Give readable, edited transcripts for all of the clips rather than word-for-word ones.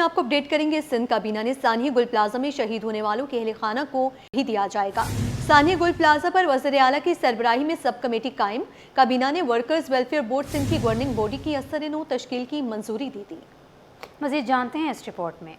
میں آپ کو اپڈیٹ کریں گے، سندھ کابینہ نے ثانیہ گل پلازا میں شہید ہونے والوں کے اہل خانہ کو بھی دیا جائے گا۔ ثانیہ گل پلازا پر وزیر اعلیٰ کی سربراہی میں سب کمیٹی قائم، کابینہ نے ورکرز ویلفیئر بورڈ سندھ کی گورننگ باڈی کی اثر نو تشکیل کی منظوری دی تھی۔ مزید جانتے ہیں اس رپورٹ میں۔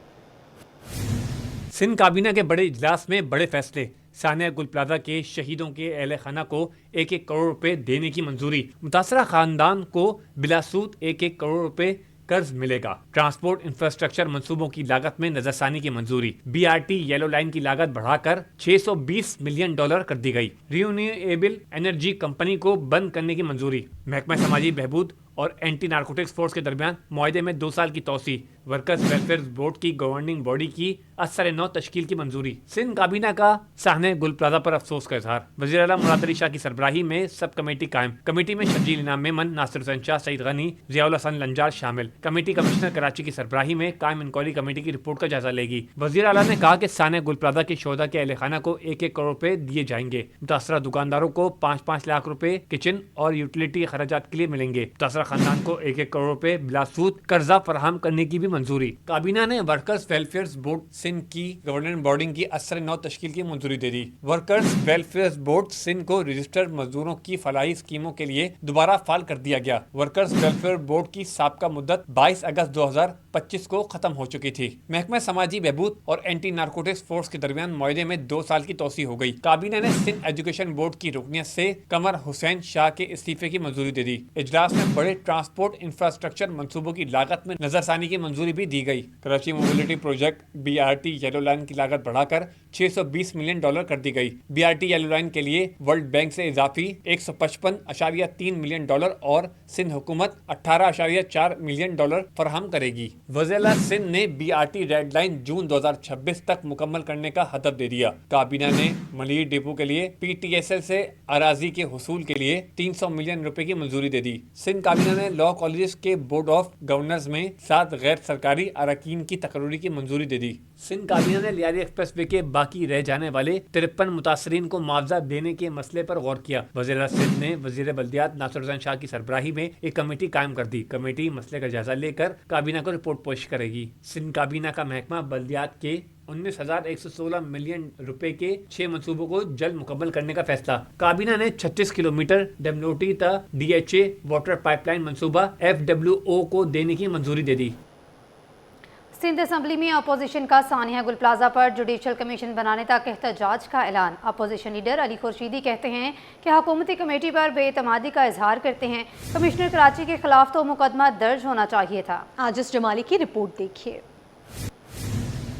سندھ کابینہ کے بڑے اجلاس میں بڑے فیصلے، ثانیہ گل پلازا کے شہیدوں کے اہل خانہ کو 1-1 کروڑ روپے دینے کی منظوری، متاثرہ خاندان کو بلا سود 1-1 کروڑ روپے قرض ملے گا۔ ٹرانسپورٹ انفراسٹرکچر منصوبوں کی لاگت میں نظر ثانی کی منظوری، BRT یلو لائن کی لاگت بڑھا کر $620 ملین کر دی گئی۔ رینیویبل انرجی کمپنی کو بند کرنے کی منظوری، محکمہ سماجی بہبود اور اینٹی نارکوٹکس فورس کے درمیان معاہدے میں 2 سال کی توسیع، ورکرز ویلفیئر بورڈ کی گورننگ باڈی کی اثر نو تشکیل کی منظوری۔ سندھ کابینہ کا ثانیہ گل پلازا پر افسوس کا اظہار، وزیر اعلیٰ مراد علی شاہ کی سربراہی میں سب کمیٹی قائم، کمیٹی میں شرجیل انعام میمن، ناصر حسین شاہ، سعید غنی، ضیاء الحسن لنجار شامل۔ کمیٹی کمشنر کراچی کی سربراہی میں قائم انکوائری کمیٹی کی رپورٹ کا جائزہ لے گی۔ وزیر اعلیٰ نے کہا کہ ثانیہ گل پلازا کے شہداء کے اہل خانہ کو 1-1 کروڑ روپے دیے جائیں گے۔ متاثرہ دکانداروں کو 5-5 لاکھ روپے کچن اور یوٹیلیٹی اخراجات کے لیے ملیں گے۔ متاثرہ خاندان کو 1-1 کروڑ روپے بلا سود قرضہ فراہم کرنے کی بھی منظوری۔ کابینہ نے ورکرز ویلفیئر بورڈ سندھ کی گورننگ باڈی کی اثر نو تشکیل کی منظوری دے دی۔ ورکرز ویلفیئر بورڈ سندھ کو رجسٹرڈ مزدوروں کی فلاحی اسکیموں کے لیے دوبارہ فعال کر دیا گیا۔ ورکرز ویلفیئر بورڈ کی سابقہ مدت 22 اگست 2025 کو ختم ہو چکی تھی۔ محکمہ سماجی بہبود اور اینٹی نارکوٹکس فورس کے درمیان معاہدے میں 2 سال کی توسیع ہو گئی۔ کابینہ نے سندھ ایجوکیشن بورڈ کی رکنیت سے قمر حسین شاہ کے استعفے کی منظوری دے دی۔ اجلاس میں بڑے ٹرانسپورٹ انفراسٹرکچر منصوبوں کی لاگت میں نظر ثانی کی منظوری بھی دی گئی۔ Karachi mobility project BRT yellow line کی لاگت بڑھا کر $620 ملین کر دی گئی۔ BRT یلو لائن کے لیے ورلڈ بینک سے اضافی $155.3 ملین اور سندھ حکومت $18.4 ملین فراہم کرے گی۔ وزیر اعلیٰ سندھ نے BRT ریڈ لائن جون 2026 تک مکمل کرنے کا ہدف دے دیا۔ کابینہ نے ملیر ڈپو کے لیے PTSL سے اراضی کے حصول کے لیے $300 ملین کی منظوری دے دی۔ سندھ کابینہ نے لاء کالجز کے بورڈ آف گورنرز میں 7 غیر سرکاری اراکین کی تقرری کی منظوری دے دی۔ سندھ کابینہ نے لیاری ایکسپریس وے کے باقی رہ جانے والے 53 متاثرین کو معاوضہ دینے کے مسئلے پر غور کیا۔ وزیر اعلیٰ سندھ نے وزیر بلدیات ناصر حسین شاہ کی سربراہی میں ایک کمیٹی قائم کر دی۔ کمیٹی مسئلے کا جائزہ لے کر کابینہ کو رپورٹ پیش کرے گی۔ سندھ کابینہ کا محکمہ بلدیات کے 19,116 ملین کے 6 منصوبوں کو جلد مکمل کرنے کا فیصلہ۔ کابینہ نے 36 کلومیٹر ڈیملوٹی تا DHA واٹر پائپ لائن منصوبہ FWO کو دینے کی منظوری دے دی۔ سندھ اسمبلی میں اپوزیشن کا ثانیہ گل پلازا پر جوڈیشل کمیشن بنانے تک احتجاج کا اعلان۔ اپوزیشن لیڈر علی خورشیدی کہتے ہیں کہ حکومتی کمیٹی پر بے اعتمادی کا اظہار کرتے ہیں، کمشنر کراچی کے خلاف تو مقدمہ درج ہونا چاہیے تھا۔ عاجز جمالی کی رپورٹ دیکھیے۔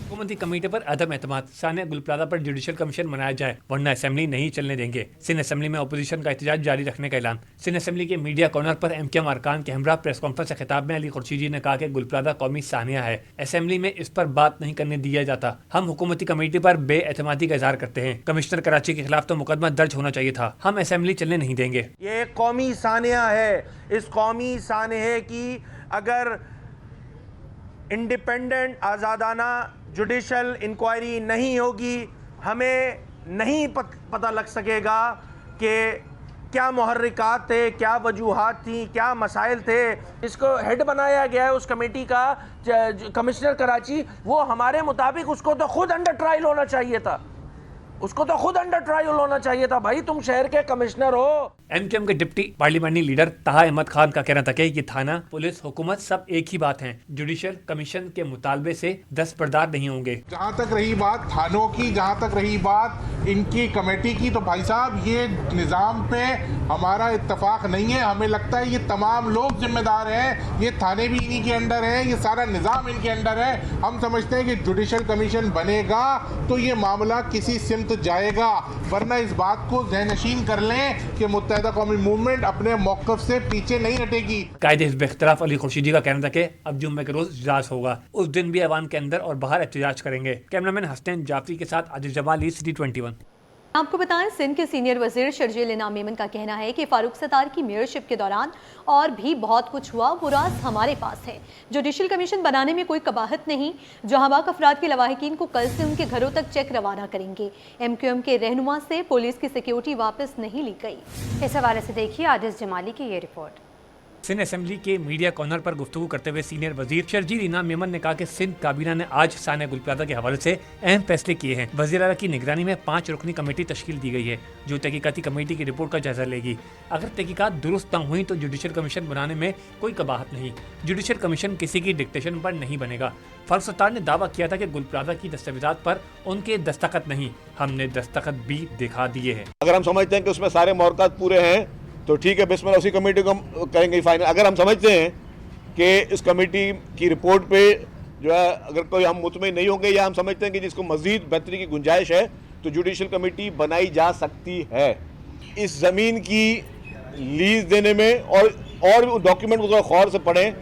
حکومتی کمیٹی پر عدم اعتماد، ثانیہ گل پلازا پر جوڈیشل کمیشن بنایا جائے ورنہ اسمبلی نہیں چلنے دیں گے۔ سندھ اسمبلی میں اپوزیشن کا احتجاج جاری رکھنے کا اعلان۔ سندھ اسمبلی کے میڈیا کارنر پر MKM ارکان کے ہمراہ پریس کانفرنس سے خطاب میں علی خورشیدی نے کہا کہ گل پلازا قومی ثانیہ ہے، اسمبلی میں اس پر بات نہیں کرنے دیا جاتا۔ ہم حکومتی کمیٹی پر بے اعتمادی کا اظہار کرتے ہیں، کمشنر کراچی کے خلاف تو مقدمہ درج ہونا چاہیے تھا، ہم اسمبلی چلنے نہیں دیں گے۔ یہ ایک قومی ثانیہ ہے، اس قومی ثانیہ کی اگر انڈیپینڈنٹ آزادانہ جوڈیشل انکوائری نہیں ہوگی، ہمیں نہیں پتہ لگ سکے گا کہ کیا محرکات تھے، کیا وجوہات تھیں، کیا مسائل تھے۔ اس کو ہیڈ بنایا گیا ہے اس کمیٹی کا کمشنر کراچی، وہ ہمارے مطابق اس کو تو خود انڈر ٹرائل ہونا چاہیے تھا، اس کو تو خود انڈر ٹرائل ہونا چاہیے تھا۔ بھائی تم شہر کے کمشنر ہو۔ MKM کے ڈپٹی پارلیمانی لیڈر طہا احمد خان کا کہنا تھا کہ یہ تھانہ، پولیس، حکومت سب ایک ہی بات ہیں، جوڈیشل کمیشن کے مطالبے سے دستبردار نہیں ہوں گے۔ جہاں تک رہی بات تھانوں کی، جہاں تک رہی بات ان کی کمیٹی کی، تو بھائی صاحب یہ نظام پہ ہمارا اتفاق نہیں ہے۔ ہمیں لگتا ہے یہ تمام لوگ ذمہ دار ہیں، یہ تھانے بھی انہی کے انڈر ہیں، یہ سارا نظام ان کے انڈر ہے۔ ہم سمجھتے ہیں کہ جوڈیشل کمیشن بنے گا تو یہ معاملہ کسی سمت جائے گا، ورنہ اس بات کو ذہن نشین کر لیں کہ متحدہ قومی موومنٹ اپنے موقف سے پیچھے نہیں ہٹے گی۔ قائد حزب اختلاف علی خورشیدی کا کہنا تھا کہ اب جمعے کے روز اجلاس ہوگا، اس دن بھی ایوان کے اندر اور باہر احتجاج کریں گے۔ کیمرامین حسنین جعفری کے ساتھ عاجز جمالی، سٹی 21۔ آپ کو بتائیں سندھ کے سینئر وزیر شرجیل انعام میمن کا کہنا ہے کہ فاروق ستار کی میئرشپ کے دوران اور بھی بہت کچھ ہوا، وہ راز ہمارے پاس ہے۔ جوڈیشل کمیشن بنانے میں کوئی قباحت نہیں، جہاں باق افراد کے لواحقین کو کل سے ان کے گھروں تک چیک روانہ کریں گے۔ MKM کے رہنما سے پولیس کی سیکیورٹی واپس نہیں لی گئی۔ اس حوالے سے دیکھیے عاجز جمالی کی یہ رپورٹ۔ सिंध असेंबली के मीडिया कॉर्नर पर गुफ्तगू करते हुए सीनियर वजीर शर्जील इनाम मेमन ने कहा कि सिंध काबीना ने आज सानिया गुल प्लाजा के हवाले से अहम फैसले किए हैं। वज़ीर आला की निगरानी में 5 रुकनी कमेटी तश्कील दी गई है जो तहकीकाती कमेटी की रिपोर्ट का जायजा लेगी। अगर तहकीकात दुरुस्त न हुई तो जुडिशल कमीशन बनाने में कोई कबाहत नहीं। जुडिशल कमीशन किसी की डिक्टेशन पर नहीं बनेगा। फारूक सत्तार ने दावा किया था कि गुल प्लाजा की दस्तावेजात पर उनके दस्तखत नहीं, हमने दस्तखत भी दिखा दिए हैं। अगर हम समझते हैं कि उसमें सारे मौक़ात पूरे हैं तो ठीक है, बिस्मिल्लाह, उसी कमेटी को हम करेंगे फाइनल। अगर हम समझते हैं कि इस कमेटी की रिपोर्ट पे जो है अगर कोई हम मुतमईन नहीं होंगे या हम समझते हैं कि जिसको मज़ीद बेहतरी की गुंजाइश है तो जुडिशल कमेटी बनाई जा सकती है। इस ज़मीन की लीज देने में और डॉक्यूमेंट को थोड़ा गौर से पढ़ें,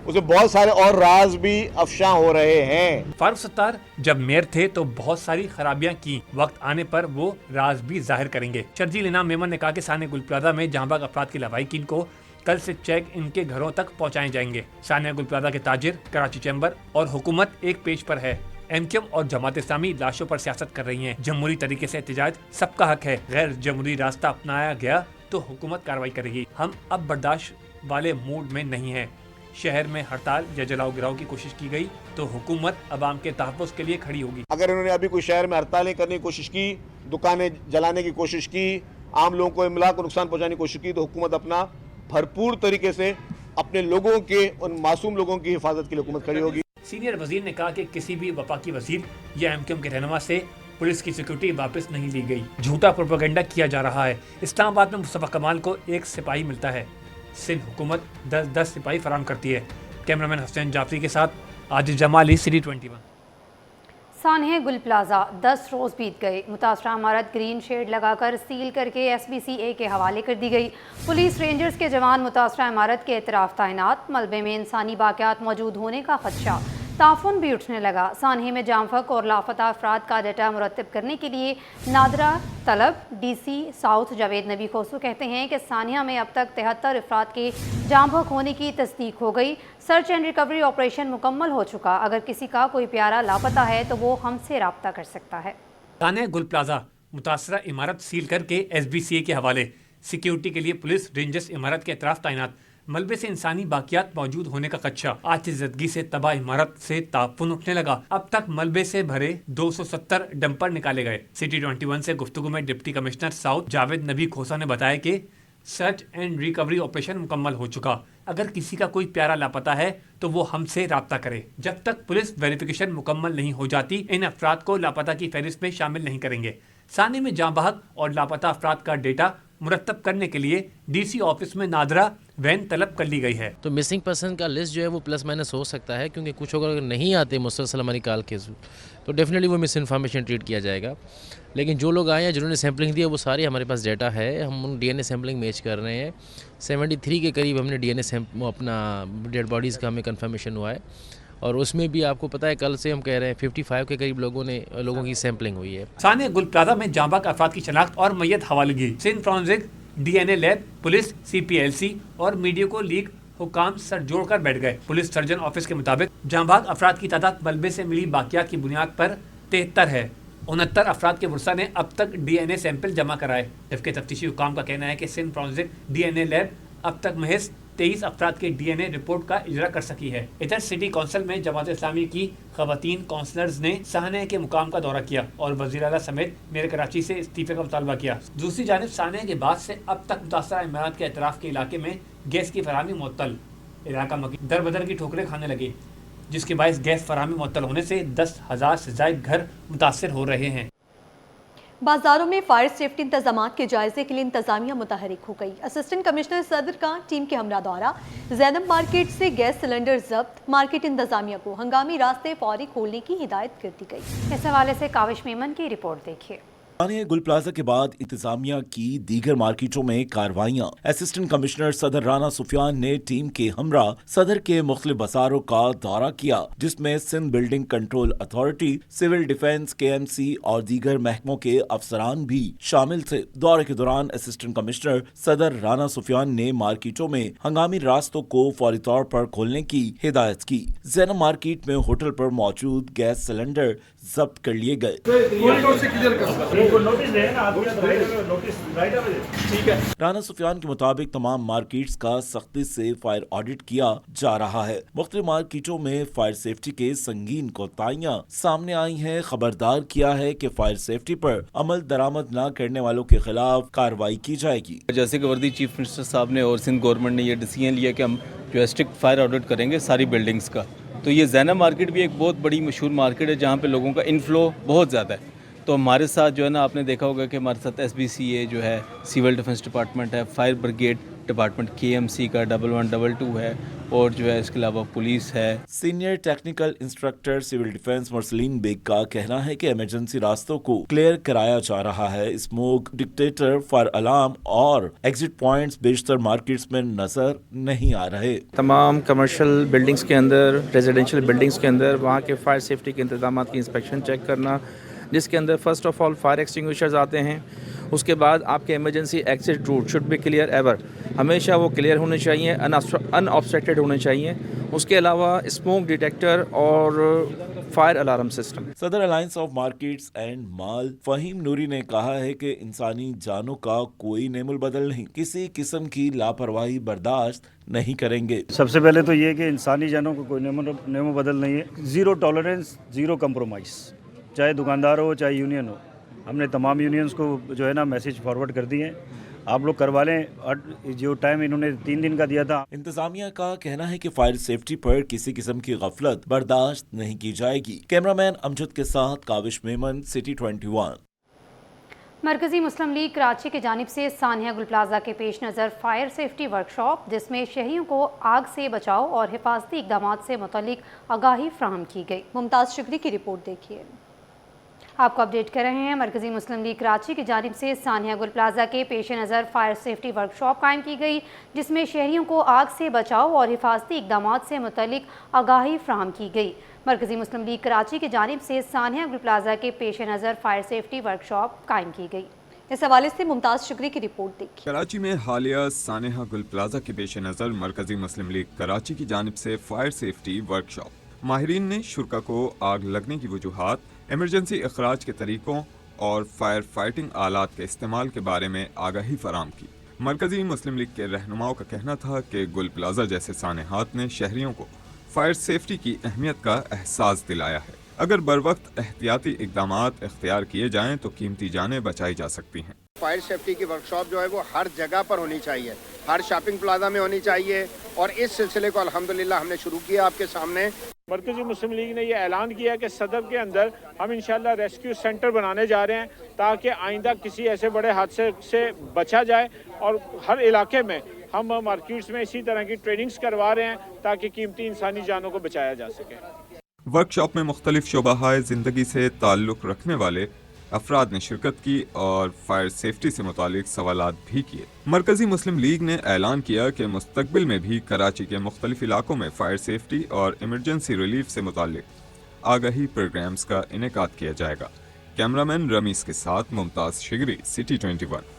उसमें बहुत सारे और राज भी अफशा हो रहे हैं। फारूक सत्तार जब मेयर थे तो बहुत सारी खराबियां की, वक्त आने पर वो राज भी जाहिर करेंगे। शर्जील इनाम मेमन ने कहा कि सानिया गुल प्लाजा में जहांबाग अफराद की लवाहिकीन को कल से चेक इनके घरों तक पहुंचाए जाएंगे। सानिया गुल प्लाजा के ताजिर, कराची चैम्बर और हुकूमत एक पेज पर है। एमक्यूएम और जमात इस्लामी लाशों पर सियासत कर रही हैं। जमहूरी तरीके से एहतजाज सबका हक है, गैर जमहूरी रास्ता अपनाया गया तो हुकूमत कार्रवाई करेगी। हम अब बर्दाश्त वाले मूड में नहीं हैं। शहर में हड़ताल या जलाओ गिराओ की कोशिश की गई तो हुकूमत अवाम के तहफ़्फ़ुज़ के लिए खड़ी होगी। अगर इन्होंने अभी कोई शहर में हड़तालें करने की कोशिश की, दुकानें जलाने की कोशिश की, आम लोगों को इमला को नुकसान पहुंचाने की कोशिश की, तो हुकूमत अपना भरपूर तरीके से अपने लोगों के, उन मासूम लोगों की हिफाजत के लिए हुकूमत खड़ी होगी। सीनियर वजीर ने कहा कि किसी भी वफाकी वजीर या एमक्यूएम के रहनुमा से पुलिस की सिक्योरिटी वापस नहीं ली गई। झूठा प्रोपेगेंडा किया जा रहा है। इस्लामाबाद में मुस्तफा कमाल को 1 सिपाही मिलता है, सिंध हुकूमत 10 सिपाही फराम करती है। कैमरामैन हुसैन जाफरी के साथ आजिज जमाली, सिटी 21। सानिया गुल प्लाजा 10 रोज़ बीत गए। मुतासरा इमारत ग्रीन शेड लगाकर सील करके SBCA के हवाले कर दी गई। पुलिस रेंजर्स के जवान मुतासरा इमारत के एतराफ़ तैनात। मलबे में इंसानी बाक़ियात मौजूद होने का खदशा, ताफुन भी उठने लगा। सानिया में जामफक और लापता अफराद का डाटा मुरतब करने के लिए नादरा तलब। DC साउथ जावेद नबी खोसू कहते हैं कि सानिया में अब तक 73 अफराद के जामफक होने की तस्दीक हो गई। सर्च एंड रिकवरी ऑपरेशन मुकम्मल हो चुका। अगर किसी का कोई प्यारा लापता है तो वो हमसे रब्ता कर सकता है। सानिया गुल प्लाजा मुतासरा इमारत सील करके SBCA के हवाले। सिक्योरिटी के लिए पुलिस रेंजर्स इमारत के एतराफ़ तैनात। मलबे से इंसानी बाकियात मौजूद होने का खदशा, आतिशज़दगी से तबाह इमारत से ताफुन उठने लगा। अब तक मलबे से भरे 270 डंपर निकाले गए। सिटी 21 से गुफ्तगू में डिप्टी कमिश्नर साउथ जावेद नबी खोसा ने बताया कि सर्च एंड रिकवरी ऑपरेशन मुकम्मल हो चुका। अगर किसी का कोई प्यारा लापता है तो वो हमसे राब्ता करे। जब तक पुलिस वेरिफिकेशन मुकम्मल नहीं हो जाती, इन अफराद को लापता की फहरिस्त में शामिल नहीं करेंगे। सानिया में जांबहक और लापता अफराद का डेटा मुरतब करने के लिए DC ऑफिस में नादरा वैन तलब कर ली गई है। तो मिसिंग पर्सन का लिस्ट जो है वो प्लस माइनस हो सकता है, क्योंकि कुछ अगर नहीं आते मुसलसल हमारी कॉल के तो डेफिनेटली वो मिस इन्फॉर्मेशन ट्रीट किया जाएगा। लेकिन जो लोग आए हैं जिन्होंने सैम्पलिंग दिया वो सारे हमारे पास डेटा है। हम उन DNA सैम्पलिंग मैच कर रहे हैं। 73 के करीब हमने DNA अपना डेड बॉडीज़ का हमें कन्फर्मेशन हुआ है और उसमें भी आपको पता है कल से हम कह रहे हैं 55 के करीब लोगों की सैम्पलिंग हुई है। सानिया गुल प्लाजा में जांबाग अफराद की शनाख्त और मैयत हवालगी। Sindh forensic, DNA lab, police, CPLC और मीडिया को लीग हुकाम सर जोड़कर बैठ गए। पुलिस सर्जन ऑफिस के मुताबिक जांबाग अफराद की तादाद मलबे से मिली बाकियात की बुनियाद पर 73 है। 69 अफराद के वर्सा ने अब तक DNA सैंपल जमा कराए, जबकि तफ्तीशी हुकाम का कहना है कि सिंध फॉरेंसिक DNA लैब अब तक महज 23 अफराद के DNA रिपोर्ट का इजरा कर सकी है। इधर सिटी कौंसिल में जमात इस्लामी की खवातीन काउंसलर्स ने सानिया के मुकाम का दौरा किया और वज़ीर आला समेत मेयर कराची से इस्तीफे का मुतालबा किया। दूसरी जानिब सानिया के बाद से अब तक मुतासरा इमारत के अतराफ के इलाके में गैस की फराहमी मुअत्तल। इलाका मकीन दर बदर की ठोकरें खाने लगे, जिसके बायस गैस फराहमी मुअत्तल होने से 10,000 से ज़ायद घर मुतासर हो रहे हैं। बाजारों में फायर सेफ्टी इंतजामात के जायजे के लिए इंतजामिया मुतहरिक हो गई। असिस्टेंट कमिश्नर सदर का टीम के हमरा दौरा। ज़ैनब मार्केट से गैस सिलेंडर जब्त। मार्केट इंतजामिया को हंगामी रास्ते फौरी खोलने की हिदायत कर दी गई। इस हवाले से काविश मेमन की रिपोर्ट देखिए। सानिया गुल प्लाजा के बाद इंतजामिया की दीगर मार्केटों में कार्रवाइयां। असिस्टेंट कमिश्नर सदर राना सुफियान ने टीम के हमरा सदर के मुख्तलिफ बाजारों का दौरा किया, जिसमें Sindh building control authority, civil defence, KMC और दीगर महकमों के अफसरान भी शामिल थे। दौरे के दौरान असिस्टेंट कमिश्नर सदर राना सुफियान ने मार्केटों में हंगामी रास्तों को फौरी तौर पर खोलने की हिदायत की। ज़ैनब मार्केट में होटल पर मौजूद गैस सिलेंडर जब्त कर लिए गए। राना सुफियान के मुताबिक तमाम मार्केट्स का सख्ती से फायर ऑडिट किया जा रहा है। मुख्तलिफ मार्केटों में फायर सेफ्टी के संगीन कोताहियां सामने आई हैं। खबरदार किया है कि फायर सेफ्टी पर अमल दरामद न करने वालों के खिलाफ कार्रवाई की जाएगी। जैसे कि वर्दी चीफ मिनिस्टर साहब ने और सिंध गवर्नमेंट ने ये डिसीजन लिया कि हम जो है स्ट्रिक्ट फायर ऑडिट करेंगे सारी बिल्डिंग्स का। तो ये ज़ैनब मार्केट भी एक बहुत बड़ी मशहूर मार्केट है जहाँ पे लोगों का इनफ्लो बहुत ज़्यादा है। तो हमारे साथ जो है ना, आपने देखा होगा कि हमारे साथ SBCA जो है, सिविल डिफेंस डिपार्टमेंट है, फायर ब्रिगेड डिपार्टमेंट KMC का 1122 है, और जो है इसके अलावा पुलिस है। Senior technical instructor civil defence Marsaleen Baig का कहना है कि इमरजेंसी रास्तों को क्लियर कराया जा रहा है। स्मोक डिटेक्टर, फायर अलार्म और एग्जिट पॉइंट्स बेशतर मार्केट्स में नजर नहीं आ रहे। तमाम कमर्शियल बिल्डिंग्स के अंदर, रेजिडेंशियल बिल्डिंग्स के अंदर वहाँ के फायर सेफ्टी के इंतजाम की इंस्पेक्शन चेक करना, जिसके अंदर first of all fire extinguishers आते हैं। उसके बाद आपके emergency exit root should be clear ever, हमेशा वो क्लियर होने चाहिए, अनऑब्स्ट्रक्टेड होने चाहिए। उसके अलावा स्मोक डिटेक्टर और फायर अलार्म सिस्टम। सदर अलायंस ऑफ मार्केट्स एंड माल फहीम नूरी ने कहा है कि इंसानी जानों का कोई नेमुल बदल नहीं, किसी किस्म की लापरवाही बर्दाश्त नहीं करेंगे। सबसे पहले तो ये कि इंसानी जानों का कोई नेमो बदल नहीं है। ज़ीरो टॉलरेंस, ज़ीरो कंप्रोमाइज़, चाहे दुकानदार हो चाहे यूनियन हो। हमने तमाम यूनियंस को जो है ना मैसेज फॉरवर्ड कर दिए हैं, आप लोग करवा लें। जो टाइम इन्होंने 3 दिन का दिया था। इंतजामिया का कहना है कि फायर सेफ्टी पर किसी किस्म की गफलत बर्दाश्त नहीं की जाएगी। कैमरामैन अमजद के साथ काविश मेमन, सिटी 21। मरकजी मुस्लिम लीग कराची की जानिब से सानिया गुल प्लाजा के पेश नज़र फायर सेफ्टी वर्कशॉप, जिसमें शहरियों को आग से बचाव और हिफाजती इकदाम से मुतल्लिक आगाही फ्राहम की गई। मुमताज़ शुक्री की रिपोर्ट देखिए। आपको अपडेट कर रहे हैं। मरकजी मुस्लिम लीग कराची की जानिब से सानिया गुल प्लाजा के पेश नज़र फायर सेफ्टी वर्कशॉप कायम की गई, जिसमें शहरियों को आग से बचाव और हिफाजती इकदाम से मुतल्लिक आगाही फ्राहम की गई। मरकजी मुस्लिम लीग कराची की जानिब से सानिया गुल प्लाजा के पेश नज़र फायर सेफ्टी वर्कशॉप कायम की गई। इस हवाले से मुमताज़ शुक्री की रिपोर्ट देखिए। कराची में हालिया सानिया गुल प्लाजा के पेश नज़र मरकजी मुस्लिम लीग कराची की जानिब से फायर सेफ्टी वर्कशॉप, माहिरीन ने शुरा को आग लगने की वजूहात, इमरजेंसी अखराज के तरीकों और फायर फाइटिंग आलात के इस्तेमाल के बारे में आगाही फराम की। मरकजी मुस्लिम लीग के रहनुमाओं का कहना था कि गुल प्लाजा जैसे सानेहात ने शहरियों को फायर सेफ्टी की अहमियत का एहसास दिलाया है। अगर बर वक्त एहतियाती इकदामात इख्तियार किए जाएं तो कीमती जानें बचाई जा सकती हैं। फायर सेफ्टी की वर्कशॉप जो है वो हर जगह पर होनी चाहिए, हर शॉपिंग प्लाजा में होनी चाहिए, और इस सिलसिले को अल्हम्दुलिल्लाह हमने शुरू किया आपके सामने। मरकजी मुस्लिम लीग ने यह ऐलान किया कि सदर के अंदर हम इंशाल्लाह रेस्क्यू सेंटर बनाने जा रहे हैं, ताकि आइंदा किसी ऐसे बड़े हादसे से बचा जाए, और हर इलाके में हम मार्केट्स में इसी तरह की ट्रेनिंग्स करवा रहे हैं ताकि कीमती इंसानी जानों को बचाया जा सके। वर्कशॉप में मुख्तलिफ शोबाहाए ज़िंदगी से ताल्लुक़ रखने वाले अफराद ने शिरकत की और फायर सेफ्टी से मुतालिक सवालात भी किए। मरकजी मुस्लिम लीग ने ऐलान किया कि मुस्तकबिल में भी कराची के मुख्तलिफ इलाकों में फायर सेफ्टी और इमरजेंसी रिलीफ से मुतालिक आगाही प्रोग्राम्स का इनेकाद किया जाएगा। कैमरामैन रमीस के साथ Mumtaz Shigri, city 21।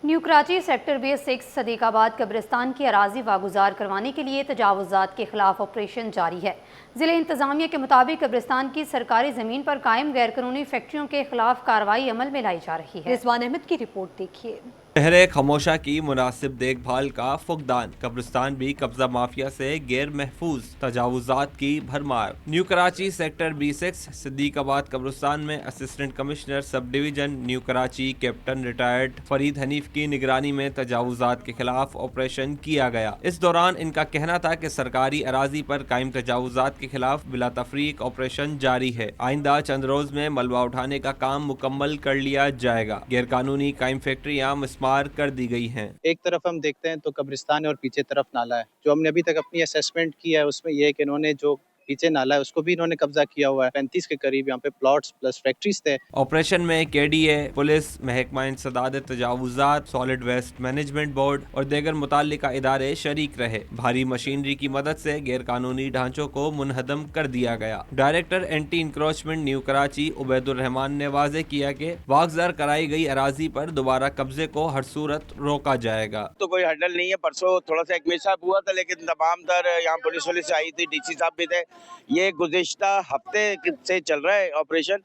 New Karachi sector base 6 Sadiqabad कब्रिस्तान की अराजी वागुजार करवाने के लिए तजावुजात के खिलाफ ऑपरेशन जारी है। ज़िले इंतजामिया के मुताबिक कब्रिस्तान की सरकारी ज़मीन पर कायम गैर कानूनी फैक्ट्रियों के खिलाफ कार्रवाई अमल में लाई जा रही है। रिजवान अहमद की रिपोर्ट देखिए। शहर खमोशा की मुनासिब देखभाल का फुकदान, कब्रिस्तान भी कब्जा माफिया से गैर महफूज तजावुजात की भरमार। न्यू कराची सेक्टर B6 सिद्दीकाबाद कब्रिस्तान में assistant commissioner sub division new Karachi captain retired Farid Hanif की निगरानी में तजावुजात के खिलाफ ऑपरेशन किया गया। इस दौरान इनका कहना था कि सरकारी अराजी पर कायम तजावुजात के खिलाफ बिला तफरीक ऑपरेशन जारी है। आइंदा चंद रोज में मलबा उठाने का काम मुकम्मल कर लिया जाएगा। गैर कानूनी कायम फैक्ट्रियाँ मिसमार कर दी गई हैं। एक तरफ हम देखते हैं तो कब्रिस्तान है और पीछे तरफ नाला है। जो हमने अभी तक अपनी असेसमेंट की है उसमें यह है कि इन्होंने जो पीछे नाला है उसको भी इन्होंने कब्जा किया हुआ है। 35 के करीब यहाँ पे प्लॉट्स प्लस फैक्ट्रीज थे। ऑपरेशन में KDA, पुलिस, महकमा इंसदाद तजावुजात, सॉलिड वेस्ट मैनेजमेंट बोर्ड और दीगर मुताल्लिका इदारे शरीक रहे। भारी मशीनरी की मदद से गैर कानूनी ढांचों को मुनहदम कर दिया गया। Director anti encroachment new Karachi Ubaidur Rahman ने वाज़ेह किया कि वागजार कराई गई अराजी पर दोबारा कब्जे को हर सूरत रोका जाएगा। तो कोई हडल नहीं है। परसों थोड़ा सा एक मिसाब हुआ था, लेकिन तमाम तर यहाँ पुलिस आई थी, DC साहब भी थे। ये गुज़िश्ता हफ्ते से चल रहा है ऑपरेशन।